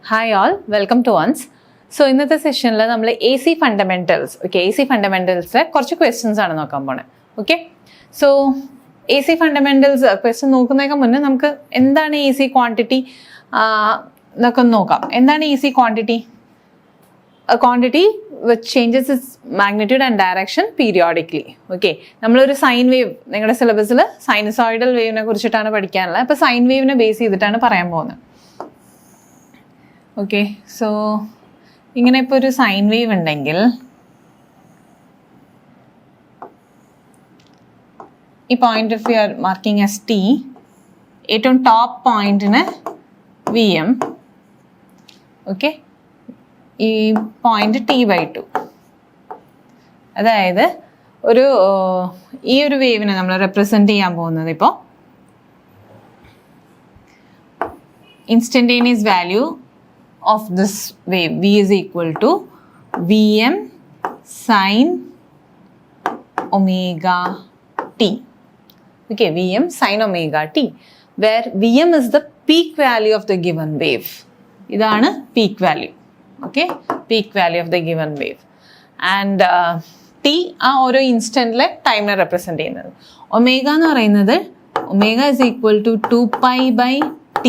Hi all, welcome to once. So ഇന്നത്തെ സെഷനിൽ നമ്മൾ AC ഫണ്ടമെന്റൽസ് AC ഫണ്ടമെന്റൽസിലെ കുറച്ച് ക്വസ്റ്റ്യൻസ് ആണ് നോക്കാൻ പോണേ. Okay, so AC fundamentals question നോക്കുന്നതിന് മുന്നേ നമുക്ക് എന്താണ് AC ക്വാണ്ടിറ്റി എന്നൊക്കെ നോക്കാം. എന്താണ് AC quantity? A quantity which changes its magnitude and direction periodically. Okay, നമ്മളൊരു സൈൻ വേവ്, നിങ്ങളുടെ സിലബസിൽ സൈനസോയിഡൽ വേവിനെ കുറിച്ചിട്ടാണ് പഠിക്കാനുള്ളത്. അപ്പോൾ സൈൻ വേവിനെ ബേസ് ചെയ്തിട്ടാണ് പറയാൻ പോകുന്നത്. ഓക്കെ, സോ ഇങ്ങനെ ഇപ്പോൾ ഒരു സൈൻ വേവ് ഉണ്ടെങ്കിൽ ഈ point of you are marking S T, ഏറ്റവും ടോപ്പ് പോയിന്റിന് VM, ഓക്കെ, ഈ പോയിന്റ് T/2. അതായത് ഈ ഒരു വേവിനെ നമ്മൾ റെപ്രസെന്റ് ചെയ്യാൻ പോകുന്നത് ഇപ്പോൾ instantaneous value of this wave V is equal to Vm sin omega t. Okay, Vm sin omega t, where Vm is the peak value of the given wave. ഇതാണ് peak value. Okay, peak value of the given wave. And t ആ ഓരോ ഇൻസ്റ്റന്റിലെ ടൈമിനെ represent ചെയ്യുന്നത്. Omega എന്ന് പറയുന്നത് omega is equal to 2π/t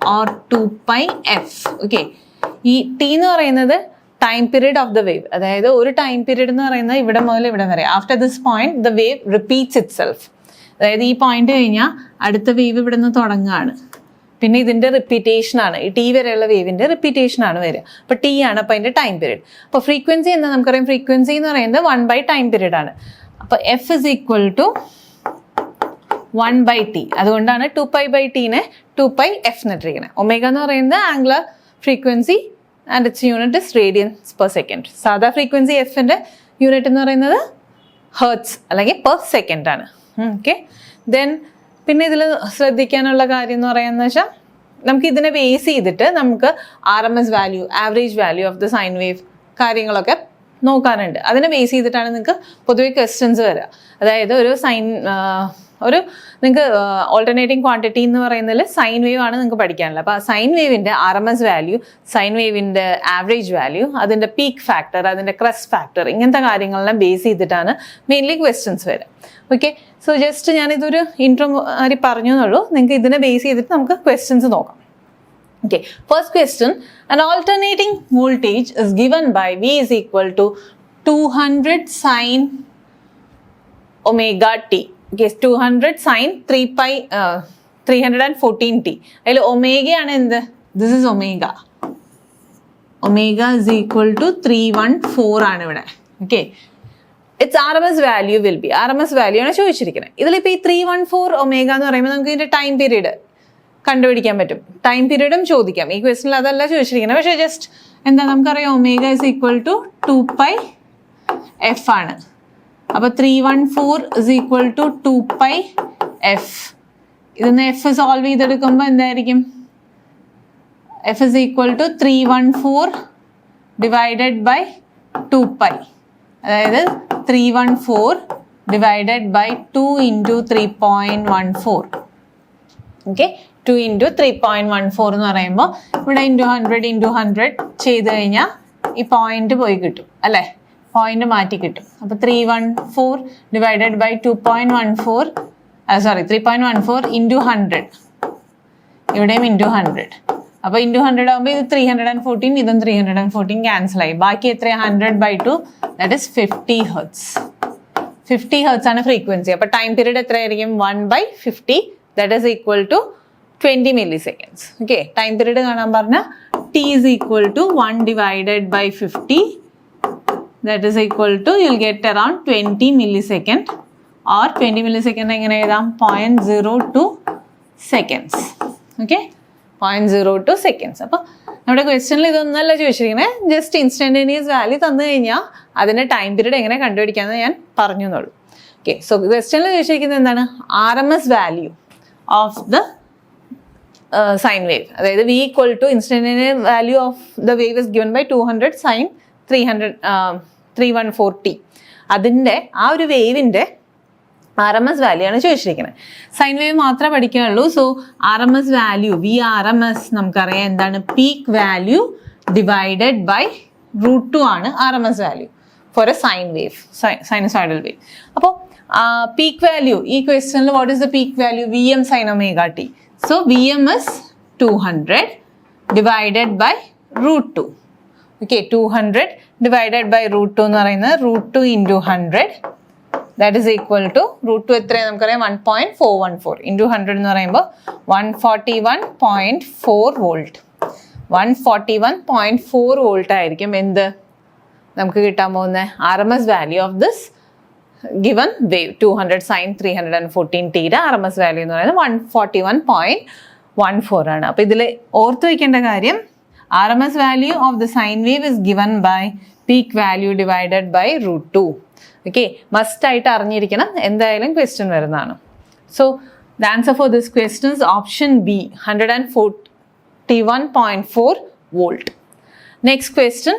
or 2πf. Okay, ഈ T എന്ന് പറയുന്നത് time period of the wave. അതായത് ഒരു ടൈം പീരീഡ് എന്ന് പറയുന്നത് ഇവിടെ മുതൽ ഇവിടെ വരെ. After this point the wave repeats it self. അതായത് ഈ പോയിന്റ് കഴിഞ്ഞാൽ അടുത്ത വേവ് ഇവിടെ നിന്ന് തുടങ്ങുകയാണ്. പിന്നെ ഇതിൻ്റെ റിപ്പീറ്റേഷനാണ്, ഈ ടി വരെയുള്ള വേവിൻ്റെ റിപ്പീറ്റേഷനാണ് വരിക. അപ്പോൾ ടി ആണ് അപ്പോൾ അതിൻ്റെ ടൈം പീരീഡ്. അപ്പോൾ ഫ്രീക്വൻസി എന്താ നമുക്കറിയാം? ഫ്രീക്വൻസി എന്ന് പറയുന്നത് 1/ടൈം പീരീഡ് ആണ്. അപ്പോൾ F is equal to 1/t. അതുകൊണ്ടാണ് 2π/tനെ 2πf എന്നിട്ടിരിക്കുന്നത്. ഒമേഗ എന്ന് പറയുന്നത് angular frequency and its unit is radians per second. സാധാ ഫ്രീക്വൻസി എഫിൻ്റെ യൂണിറ്റ് എന്ന് പറയുന്നത് ഹെർട്സ് അല്ലെങ്കിൽ പെർ സെക്കൻഡ് ആണ്. ഓക്കെ, ദെൻ പിന്നെ ഇതിൽ ശ്രദ്ധിക്കാനുള്ള കാര്യം എന്ന് പറയുന്നത് വെച്ചാൽ നമുക്ക് ഇതിനെ ബേസ് ചെയ്തിട്ട് നമുക്ക് RMS value, average value of the sine wave കാര്യങ്ങളൊക്കെ നോക്കാറുണ്ട്. അതിനെ ബേസ് ചെയ്തിട്ടാണ് നിങ്ങൾക്ക് പൊതുവെ ക്വസ്റ്റ്യൻസ് വരിക. അതായത് നിങ്ങൾക്ക് ഓൾട്ടർനേറ്റിംഗ് ക്വാണ്ടിറ്റി എന്ന് പറയുന്നതിൽ സൈൻ വേവ് ആണ് നിങ്ങൾക്ക് പഠിക്കാനുള്ളത്. അപ്പോൾ സൈൻ വേവിൻ്റെ RMS വാല്യൂ, സൈൻ വേവിൻ്റെ ആവറേജ് വാല്യൂ, അതിൻ്റെ പീക്ക് ഫാക്ടർ, അതിൻ്റെ ക്രസ്റ്റ് ഫാക്ടർ, ഇങ്ങനത്തെ കാര്യങ്ങളെല്ലാം ബേസ് ചെയ്തിട്ടാണ് മെയിൻലി ക്വസ്റ്റ്യൻസ് വരിക. ഓക്കെ, സോ ജസ്റ്റ് ഞാനിതൊരു ഇൻട്രോ ആയി പറഞ്ഞു എന്നുള്ളൂ. നിങ്ങൾക്ക് ഇതിനെ ബേസ് ചെയ്തിട്ട് നമുക്ക് ക്വസ്റ്റ്യൻസ് നോക്കാം. Okay, first question, an alternating voltage is given by V is equal to 200 sin omega t. Okay, 200 sin 314t. അതിൽ ഒമേഗയാണ് എന്ത്? This is omega. Omega is equal to 314 ആണ് ഇവിടെ. Okay, its RMS value will be, RMS value ആണ് ചോദിച്ചിരിക്കുന്നത്. ഇതിലിപ്പോൾ ഈ 314 omega എന്ന് പറയുമ്പോൾ നമുക്ക് ഇതിൻ്റെ ടൈം പീരീഡ് കണ്ടുപിടിക്കാൻ പറ്റും. ടൈം പീരീഡും ചോദിക്കാം. ഈ ക്വസ്റ്റനിൽ അതല്ല ചോദിച്ചിരിക്കുന്നത്. പക്ഷേ ജസ്റ്റ് എന്താ നമുക്കറിയാം, omega is equal to 2πf ആണ്. അപ്പോൾ 314 ഇസ് ഈക്വൽ ടു 2πf. ഇതിന്ന് എഫ് സോൾവ് ചെയ്തെടുക്കുമ്പോൾ എന്തായിരിക്കും? F is equal to 314 divided by 2π. അതായത് 314 divided by 2 into 3.14. Okay, 2 into 3.14 എന്ന് പറയുമ്പോൾ ഇവിടെ ഇൻറ്റു 100 ചെയ്ത് കഴിഞ്ഞാൽ ഈ പോയിന്റ് പോയി കിട്ടും അല്ലേ? പോയിന്റ് മാറ്റി കിട്ടും. അപ്പോൾ 314 ഡിവൈഡഡ് ബൈ 3.14 ഇൻറ്റു 100, ഇവിടെയും ഇൻറ്റു 100. അപ്പോൾ ഇൻറ്റു 100 ആകുമ്പോൾ ഇത് 314, ഇതും 314 ക്യാൻസൽ ആയി. ബാക്കി എത്ര? 100/2, ദാറ്റ് ഇസ് 50 ഹെർട്സ്. 50 ഹെർട്സ് ആണ് ഫ്രീക്വൻസി. അപ്പോൾ ടൈം പീരീഡ് എത്രയായിരിക്കും? 1/50, that is equal to 20 milliseconds. Okay, time period കാണാൻ പറഞ്ഞാൽ t is equal to 1 divided by 50, that is equal to, you'll get around 20 millisecond, or 20 millisecond എങ്ങനെ എഴുതാം? 0.02 seconds. Okay, 0.02 seconds. അപ്പോൾ നമ്മുടെ ക്വസ്റ്റ്യനിൽ ഇതൊന്നല്ല ചോദിച്ചിരിക്കുന്നത്. ജസ്റ്റ് ഇൻസ്റ്റന്റേനിയസ് വാല്യൂ തന്നു കഴിഞ്ഞാൽ അതിൻ്റെ ടൈം പീരീഡ് എങ്ങനെ കണ്ടുപിടിക്കാമെന്ന് ഞാൻ പറഞ്ഞു എന്നുള്ളൂ. ഓക്കെ, സോ ക്വസ്റ്റ്യനിൽ ചോദിച്ചിരിക്കുന്നത് എന്താണ്? RMS value of the sine wave. അതായത് V equal to instantaneous value of the wave is given by 200 sin 314t. അതിൻ്റെ ആ ഒരു വേവിൻ്റെ RMS വാല്യൂ ആണ് ചോദിച്ചിരിക്കുന്നത്. സൈൻ വേവ് മാത്രമേ പഠിക്കാനുള്ളൂ. സോ RMS വാല്യൂ VRMS നമുക്കറിയാം എന്താണ്, പീക്ക് വാല്യൂ ഡിവൈഡഡ് ബൈ √2 ആണ് RMS value for a sine wave, sinusoidal wave. അപ്പോൾ പീക്ക് വാല്യൂ ഈ ക്വസ്റ്റനിൽ what is the peak value, VM sin omega t. സോ VM is 200 divided by √2. Okay, 200 divided by √2 എന്ന് പറയുന്നത് √2 into 100. That is equal to √2 എത്രയാണ് നമുക്കറിയാം 1.414 into 100 എന്ന് പറയുമ്പോൾ 141.4 വോൾട്ട്. 141.4 വോൾട്ട് ആയിരിക്കും എന്ത് നമുക്ക് കിട്ടാൻ പോകുന്ന RMS value of this given wave. 200 sin 314t യുടെ RMS വാല്യൂ എന്ന് പറയുന്നത് 141.14 ആണ്. അപ്പോൾ ഇതിൽ ഓർത്ത് വയ്ക്കേണ്ട കാര്യം RMS value of the sine wave is given by peak value divided by √2. Okay, must ആയിട്ട് അറിഞ്ഞിരിക്കണം, എന്തായാലും ക്വസ്റ്റ്യൻ വരുന്നതാണ്. So the answer for this question is option B, 141.4 volt. Next question,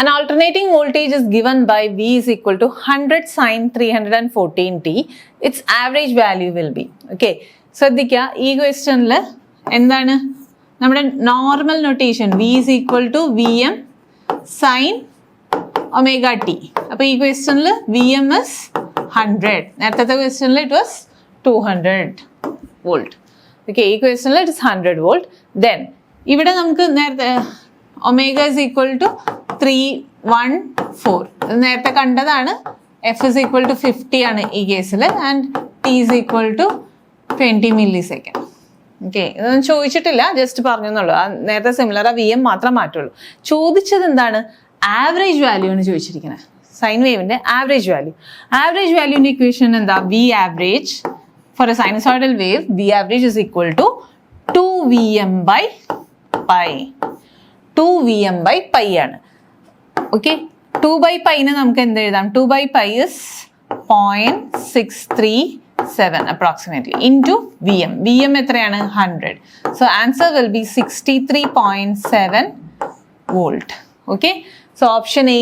an alternating voltage is given by V is equal to 100 sin 314t. Its average value will be. Okay, ശ്രദ്ധിക്കുക, ഈ ക്വസ്റ്റ്യനിൽ എന്താണ് നമ്മുടെ normal notation, V is equal to VM sin omega t. അപ്പോൾ ഈ ക്വസ്റ്റ്യനിൽ VM is 100, നേരത്തെ ക്വസ്റ്റ്യനിൽ ഇറ്റ് വാസ് 200 വോൾട്ട്. ഓക്കെ, ഈ ക്വസ്റ്റ്യനിൽ ഇറ്റ് ഇസ് 100 വോൾട്ട്. ദെൻ ഇവിടെ നമുക്ക് നേരത്തെ ഒമേഗ ഇസ് ഈക്വൽ ടു 314 നേരത്തെ കണ്ടതാണ്. F is equal to 50 ആണ് ഈ കേസിൽ, and T is equal to 20 millisecond. Okay, ഇതൊന്നും ചോദിച്ചിട്ടില്ല, ജസ്റ്റ് പറഞ്ഞെന്നുള്ളൂ. നേരത്തെ സിമിലർ VM മാത്രം മാറ്റുള്ളൂ. ചോദിച്ചത് എന്താണ്, ആവറേജ് വാല്യൂ ആണ് ചോദിച്ചിരിക്കുന്നത്, സൈൻ വേവിന്റെ ആവറേജ് വാല്യൂ. ആവറേജ് വാല്യൂന്റെ ഇക്വേഷൻ എന്താ, V average for a sinusoidal wave, V average is equal to 2Vm by pi. 2Vm by pi ആണ്. ഓക്കെ, 2 by pi നെ നമുക്ക് എന്ത് എഴുതാം, 2 by pi is 0.637 approximately into VM. VM എത്രയാണ്, 100. So answer will be 63.7 volt. Okay, so option A,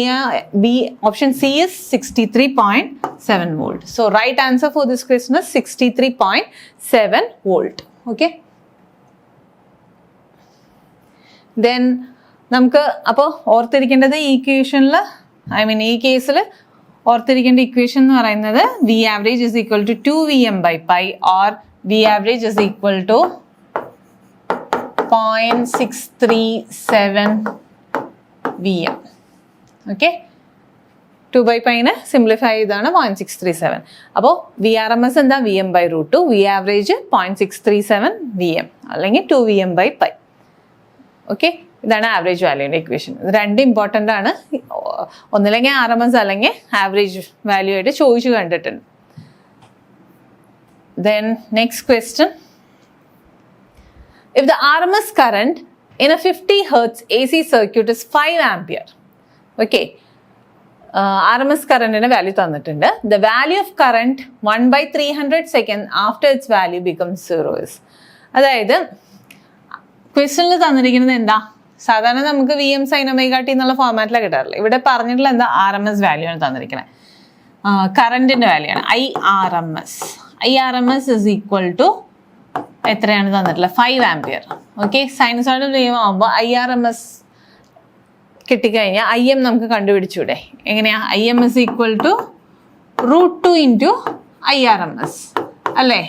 B, option C is 63.7 volt. So right answer for this question is 63.7 volt. Okay, then നമുക്ക് അപ്പോൾ ഓർത്തിരിക്കേണ്ടത് ഈ ഇക്വേഷനിൽ, ഈ കേസിൽ ഓർത്തിരിക്കേണ്ട equation എന്ന് പറയുന്നത് V average is equal to 2Vm by pi or V average is equal to 0.637 VM. Okay, 2 by pi നെ സിംപ്ലിഫൈ ചെയ്താണ് 0.637. അപ്പോൾ VRMS എന്താ, VM by √2, V average 0.637 VM അല്ലെങ്കിൽ 2Vm by pi. ഓക്കെ, ഇതാണ് ആവറേജ് വാല്യൂൻ്റെ ഇക്വേഷൻ. ഇത് രണ്ട് important ആണ്, ഒന്നില്ലെങ്കിൽ RMS അല്ലെങ്കിൽ ആവറേജ് വാല്യൂ ആയിട്ട് ചോദിച്ചു കണ്ടിട്ടുണ്ട്. Then next question, if the RMS current in a 50 Hz AC circuit is 5 ampere. Okay, RMS കറണ്ടിൻ്റെ വാല്യൂ തന്നിട്ടുണ്ട്. The value of current 1/300 second after its value becomes 0 is. അതായത് ക്വസ്റ്റ്യനിൽ തന്നിരിക്കുന്നത് എന്താ, സാധാരണ നമുക്ക് VM sin omega t എന്നുള്ള ഫോർമാറ്റിലാണ് കിട്ടാറില്ല. ഇവിടെ പറഞ്ഞിട്ടുള്ള എന്താ, RMS വാല്യൂ ആണ് തന്നിരിക്കുന്നത്, കറണ്ടിൻ്റെ വാല്യൂ ആണ് IRMS. IRMS is equal to എത്രയാണ് തന്നിട്ടുള്ളത്, 5 ampere. ഓക്കെ, സൈനസോയിഡൽ വേവ് ആകുമ്പോൾ IRMS കിട്ടിക്കഴിഞ്ഞാൽ IM നമുക്ക് കണ്ടുപിടിച്ചൂടെ, എങ്ങനെയാ, IM is equal to √2 into IRMS അല്ലേ.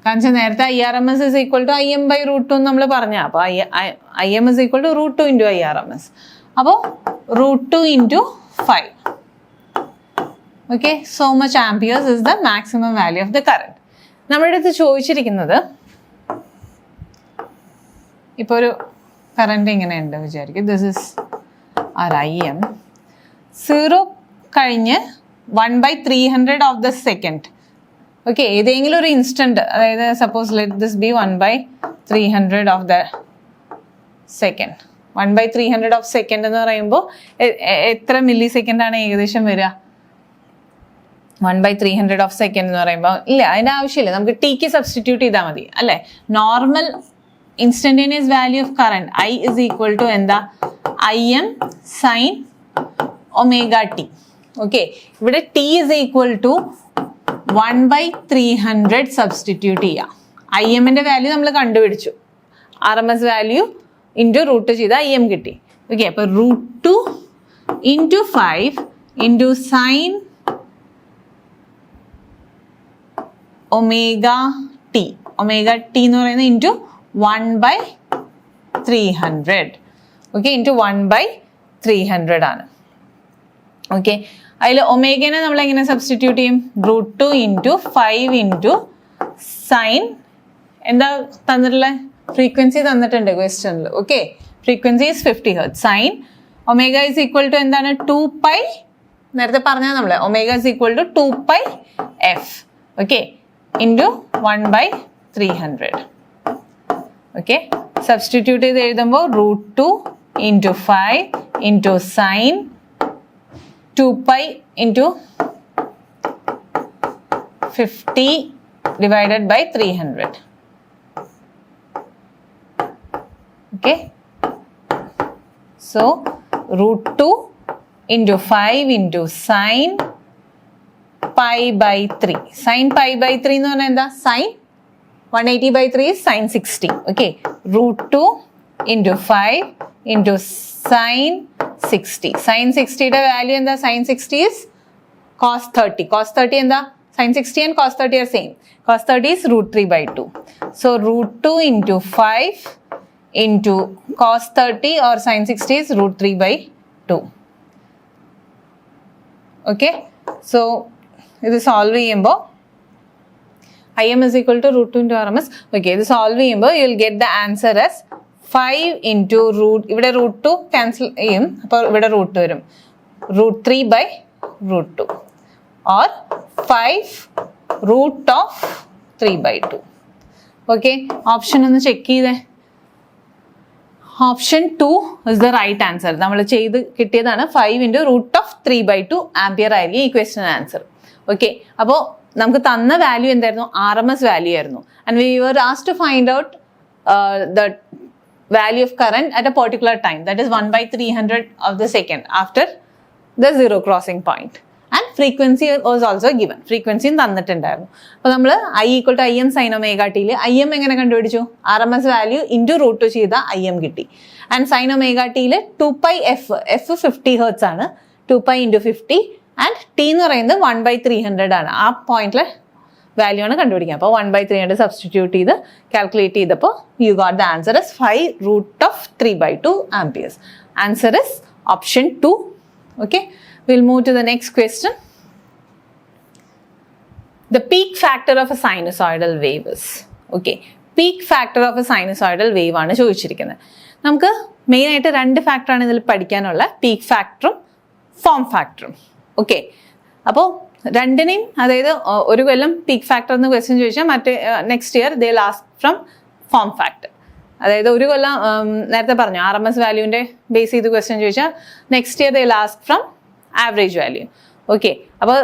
കാരണം നേരത്തെ IRMS is equal to IM by √2 നമ്മൾ പറഞ്ഞ, അപ്പോൾ IM is equal to √2 into IRMS. അപ്പോൾ √2 into 5. Okay, so much amperes is the maximum value of the current. നമ്മുടെ അടുത്ത് ചോദിച്ചിരിക്കുന്നത്, ഇപ്പോൾ ഒരു കറണ്ട് ഇങ്ങനെ ഉണ്ട് വിചാരിക്കും, ദിസ് ഇസ് our IM, 0 കഴിഞ്ഞ് 1/300 of the second. ഓക്കെ, ഏതെങ്കിലും ഒരു ഇൻസ്റ്റന്റ്, അതായത് suppose let this B 1/300 of the second. 1/300 of second എന്ന് പറയുമ്പോൾ എത്ര മില്ലി സെക്കൻഡ് ആണ് ഏകദേശം വരിക, 1/300 ഓഫ് സെക്കൻഡ് എന്ന് പറയുമ്പോൾ ഇല്ല, അതിൻ്റെ ആവശ്യമില്ല, നമുക്ക് ടിക്ക് സബ്സ്റ്റിറ്റ്യൂട്ട് ചെയ്താൽ മതി അല്ലേ. Normal instantaneous value of current I is equal to എന്താ, IM sin omega t. Okay, ഇവിടെ T is equal to 1/300 substitute ചെയ്യാം. ഐ എമ്മിൻ്റെ വാല്യൂ നമ്മൾ കണ്ടുപിടിച്ചു, RMS വാല്യൂ ഇൻറ്റു റൂട്ട് ചെയ്ത് ഐ എം കിട്ടി. ഓക്കെ, അപ്പോൾ √2 into 5 into sine omega T എന്ന് പറയുന്നത് ഇൻറ്റു 1/300. ഓക്കെ, ഇൻറ്റു 1/300 ആണ്. ഓക്കെ, അതിൽ ഒമേഗനെ നമ്മൾ എങ്ങനെ സബ്സ്റ്റിറ്റ്യൂട്ട് ചെയ്യും? √2 ഇൻറ്റു 5 ഇൻറ്റു സൈൻ എന്താ തന്നിട്ടുള്ള ഫ്രീക്വൻസി തന്നിട്ടുണ്ട് ക്വസ്റ്റ്യനിൽ. Okay, frequency is 50 Hz. Sine omega is equal to എന്താണ്? 2π. നേരത്തെ പറഞ്ഞാൽ നമ്മൾ omega is equal to 2πf. Okay, into 1/300. Okay, substitute ചെയ്ത് എഴുതുമ്പോൾ √2 into 5 into sine 2π into 50 divided by 300. Okay, so √2 into 5 into sin π/3. Sin π/3 എന്ന് പറഞ്ഞാൽ എന്താ? Sin 180/3 is sin 60. Okay, √2 into 5 into sin 60. Sin 60യുടെ value എന്താ? Sin 60 is cos 30. Cos 30 എന്താ? Sin 60 and cos 30 are same. Cos 30 is √3/2. So √2 into 5 into cos 30 or sin 60 is √3/2. Okay, so ഇത് solve ചെയ്യുമ്പോൾ IM is equal to √2 into RMS. Okay, ഇത് solve ചെയ്യുമ്പോൾ you will get the answer as 5 into ഇവിടെ √2 cancel ചെയ്യും, അപ്പോൾ ഇവിടെ √2 വരും, √3/√2 or 5 √3/2. Okay, option ഒന്ന് ചെക്ക് ചെയ്തേ. Option 2 is the right answer. നമ്മൾ ചെയ്ത് കിട്ടിയതാണ് 5 ഇൻറ്റു √3/2 ആംപിയർ ആയിരിക്കും ഈ ക്വസ്റ്റ്യൻ ആൻസർ. ഓക്കെ, അപ്പോൾ നമുക്ക് തന്ന വാല്യൂ എന്തായിരുന്നു? RMS വാല്യൂ ആയിരുന്നു. And we were asked to find out the value of current at a particular time, that is 1/300 of the second after the zero crossing point. And frequency was also given, ഫ്രീക്വൻസിയും തന്നിട്ടുണ്ടായിരുന്നു. അപ്പോൾ നമ്മൾ I = IM sin omega t യിൽ IM എങ്ങനെ കണ്ടുപിടിച്ചു? RMS value into √2 ചെയ്ത IM കിട്ടി. And sin omega t യിൽ 2πf, f 50 Hz ആണ്, 2π ഇൻറ്റു 50 ആൻഡ് ടി എന്ന് പറയുന്നത് 1/300 ആണ്. ആ പോയിന്റിലെ വാല്യൂ ആണ് കണ്ടുപിടിക്കുക. അപ്പോൾ 1/300 സബ്സ്റ്റിറ്റ്യൂട്ട് ചെയ്ത് കാൽക്കുലേറ്റ് ചെയ്തപ്പോൾ you got the answer is 5 √3/2 amperes. Answer is option 2. Okay, we'll move to the next question. The peak factor of a sinusoidal wave is, okay, peak factor of a sinusoidal wave ആണ് ചോദിച്ചിരിക്കുന്നത്. നമുക്ക് main ആയിട്ട് 2 ഫാക്ടറാണ് ഇതിൽ പഠിക്കാനുള്ള, peak ഫാക്ടറും form ഫാക്ടറും. Okay, അപ്പോൾ രണ്ടിനെയും, അതായത് ഒരു കൊല്ലം പീക്ക് ഫാക്ടർ എന്ന് ക്വസ്റ്റ്യൻ ചോദിച്ചാൽ മറ്റേ next year they last from form factor. അതായത് ഒരു കൊല്ലം നേരത്തെ പറഞ്ഞു RMS വാല്യൂവിൻ്റെ ബേസ് ചെയ്ത് ക്വസ്റ്റ്യൻ ചോദിച്ചാൽ next year they last from average value. Okay, അപ്പോൾ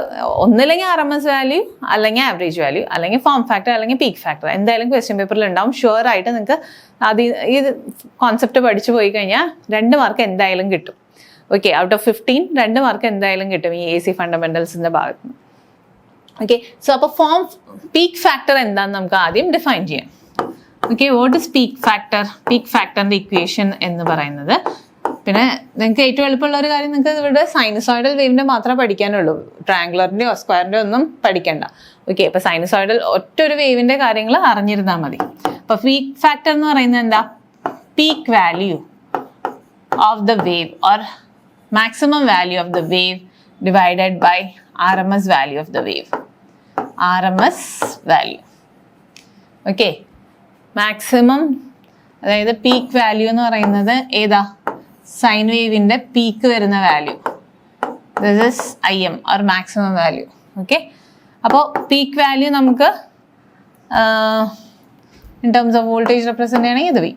ഒന്നില്ലെങ്കിൽ RMS വാല്യൂ, അല്ലെങ്കിൽ ആവറേജ് വാല്യൂ, അല്ലെങ്കിൽ ഫോം ഫാക്ടർ, അല്ലെങ്കിൽ പീക്ക് ഫാക്ടർ, എന്തായാലും ക്വസ്റ്റ്യൻ പേപ്പറിൽ ഉണ്ടാവും. ഷുവർ ആയിട്ട് നിങ്ങൾക്ക് ഈ കോൺസെപ്റ്റ് പഠിച്ചു പോയി കഴിഞ്ഞാൽ 2 മാർക്ക് എന്തായാലും കിട്ടും. ഓക്കെ, ഔട്ട് ഓഫ് 15 2 മാർക്ക് എന്തായാലും കിട്ടും ഈ AC ഫണ്ടമെന്റൽസിന്റെ ഭാഗത്ത് നിന്ന്. ഓക്കെ, സോ അപ്പോൾ പീക്ക് ഫാക്ടർ എന്താണെന്ന് നമുക്ക് ആദ്യം ഡിഫൈൻ ചെയ്യാം. Okay, what is peak factor? Peak ഫാക്ടറിന്റെ ഇക്വേഷൻ എന്ന് പറയുന്നത്, പിന്നെ നിങ്ങൾക്ക് ഏറ്റവും എളുപ്പമുള്ള ഒരു കാര്യം, നിങ്ങൾക്ക് ഇവിടെ സൈനസോയിഡൽ വേവിന്റെ മാത്രമേ പഠിക്കാനുള്ളൂ, ട്രയാങ്കുലറിന്റെയോ സ്ക്വയറിന്റെയോ ഒന്നും പഠിക്കണ്ട. ഓക്കെ, അപ്പൊ സൈനസോയിഡൽ ഒറ്റൊരു വേവിന്റെ കാര്യങ്ങൾ അറിഞ്ഞിരുന്നാൽ മതി. അപ്പൊ പീക്ക് ഫാക്ടർ എന്ന് പറയുന്നത് എന്താ? Peak value of the wave or maximum value of the wave divided by RMS value of the wave. RMS value. Okay, maximum, അതായത് പീക്ക് വാല്യൂ എന്ന് പറയുന്നത് ഏതാ? സൈൻ വേവിൻ്റെ പീക്ക് വരുന്ന value, this is IM or maximum value. Okay, അപ്പോൾ peak value നമുക്ക് in terms of voltage represent ചെയ്യണമെങ്കിൽ ഇത് V.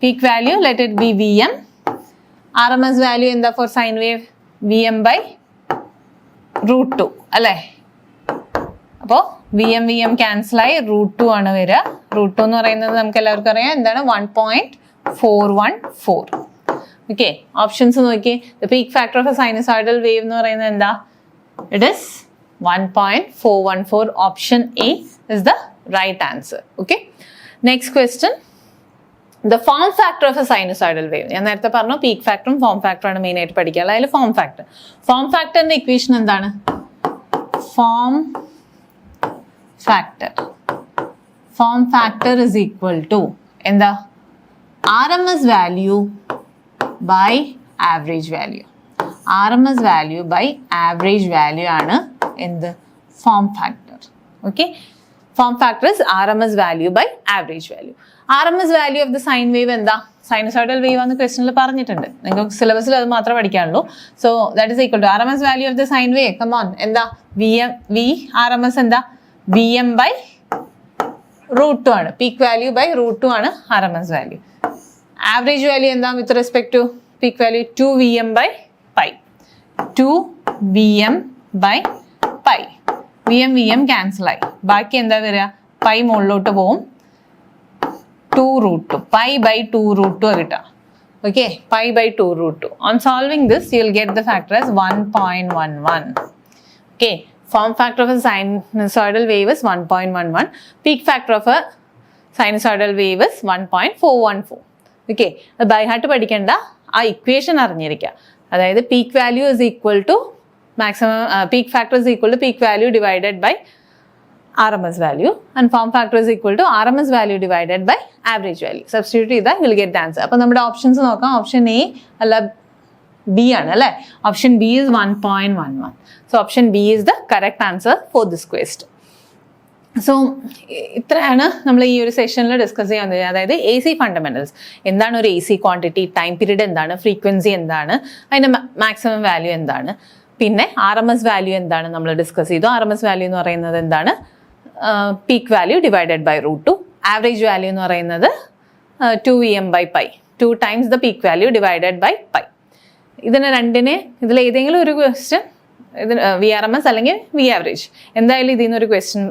Peak value let it be VM. RMS value എന്താ ഫോർ സൈൻ വേവ്? VM/√2 അല്ലേ? അപ്പോൾ VM ക്യാൻസലായി √2 ആണ് വരിക. √2 എന്ന് പറയുന്നത് നമുക്ക് എല്ലാവർക്കും അറിയാം എന്താണ്? 1.414. ഓക്കെ, ഓപ്ഷൻസ് നോക്കി. The peak factor of A sinusoidal wave എന്ന് പറയുന്നത് എന്താ? It is 1.414. Option A is the right answer. Okay. Next question. The form factor of a sinusoidal wave. ഞാൻ നേരത്തെ പറഞ്ഞു പീക്ക് ഫാക്ടറും ഫോം ഫാക്ടറാണ് മെയിൻ ആയിട്ട് പഠിക്കുക. അതിൽ ഫോം ഫാക്ടർ. ഫോം ഫാക്ടറിന്റെ ഇക്വേഷൻ എന്താണ്? Form factor. Form factor is equal to എന്താ? RMS value by average value. RMS value by average value ആണ് എന്ത്? Form factor. Okay. Form factor is RMS value by average value. RMS value of the sine wave എന്താ? Sinusoidal wave എന്ന് ക്വസ്റ്റനിൽ പറഞ്ഞിട്ടുണ്ട്. നിങ്ങൾക്ക് സിലബസിൽ അത് മാത്രമേ പഠിക്കാനുള്ളൂ. So that is equal to RMS value of the sine wave. Come on, എന്താ? RMS എന്താ? VM ബൈ √2 ആണ്. പീക്ക് വാല്യൂ ബൈ √2 ആണ് RMS വാല്യൂ. ആവറേജ് വാല്യൂ എന്താ with respect to peak value? 2VM by pi. 2VM by pi. VM cancel ആയി. ബാക്കി എന്താ വരിക? Pi മുകളിലോട്ട് പോവും. 2√2. പൈ ബൈ 2√2 കിട്ടുക. Okay, pi by 2√2. On solving this, you will get the factor as 1.11. Okay, form factor of a sinusoidal wave is 1.11. Peak factor of a sinusoidal wave is 1.414. Okay, അത് by heart പഠിക്കേണ്ട, ആ equation അറിഞ്ഞിരിക്കുക. അതായത് peak value is equal to maximum peak factor is equal to peak value divided by RMS value, and form factor is equal to RMS value divided by average value. Substitute ചെയ്താൽ you will get the answer. അപ്പോൾ നമ്മുടെ options നോക്കാം. Option A അല്ല B ആണ് അല്ലേ? Option B is 1.11. So option B is the correct answer for this question. So ഇത്രയാണ് നമ്മൾ ഈ ഒരു സെഷനിൽ ഡിസ്കസ് ചെയ്യാൻ. അതായത് AC ഫണ്ടമെന്റൽസ് എന്താണ്, ഒരു AC ക്വാണ്ടിറ്റി, ടൈം പീരീഡ് എന്താണ്, ഫ്രീക്വൻസി എന്താണ്, അതിൻ്റെ മാക്സിമം വാല്യൂ എന്താണ്, പിന്നെ RMS വാല്യൂ എന്താണ് നമ്മൾ ഡിസ്കസ് ചെയ്തു. RMS വാല്യൂ എന്ന് പറയുന്നത് എന്താണ്? Peak value divided by √2. Average value എന്ന് പറയുന്നത് 2VM by pi. 2 times the peak value divided by pi. ഇതിന് രണ്ടിനെ ഇതിൽ ഏതെങ്കിലും ഒരു ക്വസ്റ്റ്യൻ, ഇത് VRMS അല്ലെങ്കിൽ VAverage, എന്തായാലും ഇതിൽ നിന്നൊരു ക്വസ്റ്റ്യൻ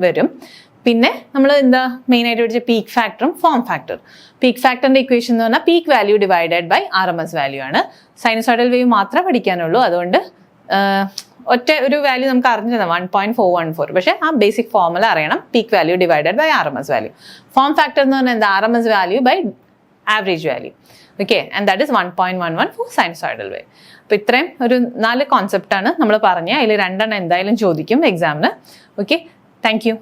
വരും. പിന്നെ നമ്മൾ എന്താ മെയിനായിട്ട് പഠിച്ച പീക്ക് ഫാക്ടറും ഫോം ഫാക്ടർ. പീക്ക് ഫാക്ടറിന്റെ ഇക്വേഷൻ എന്ന് പറഞ്ഞാൽ peak value divided by RMS value ആണ്. സൈനസോയിഡൽ വേവ് മാത്രമേ പഠിക്കാനുള്ളൂ. അതുകൊണ്ട് ഒറ്റ ഒരു വാല്യൂ നമുക്ക് അറിഞ്ഞതാണ് 1.414. പക്ഷേ ആ ബേസിക് ഫോർമുല അറിയണം, peak value divided by RMS value. Form factor എന്ന് പറഞ്ഞാൽ എന്താ? RMS value by average value. Okay, and that is 1.11 for sinusoidal wave. അപ്പോൾ ഇത്രയും ഒരു 4 കോൺസെപ്റ്റാണ് നമ്മൾ പറഞ്ഞത്. അതിൽ 2 എന്തായാലും ചോദിക്കും എക്സാമിന്. Okay, thank you.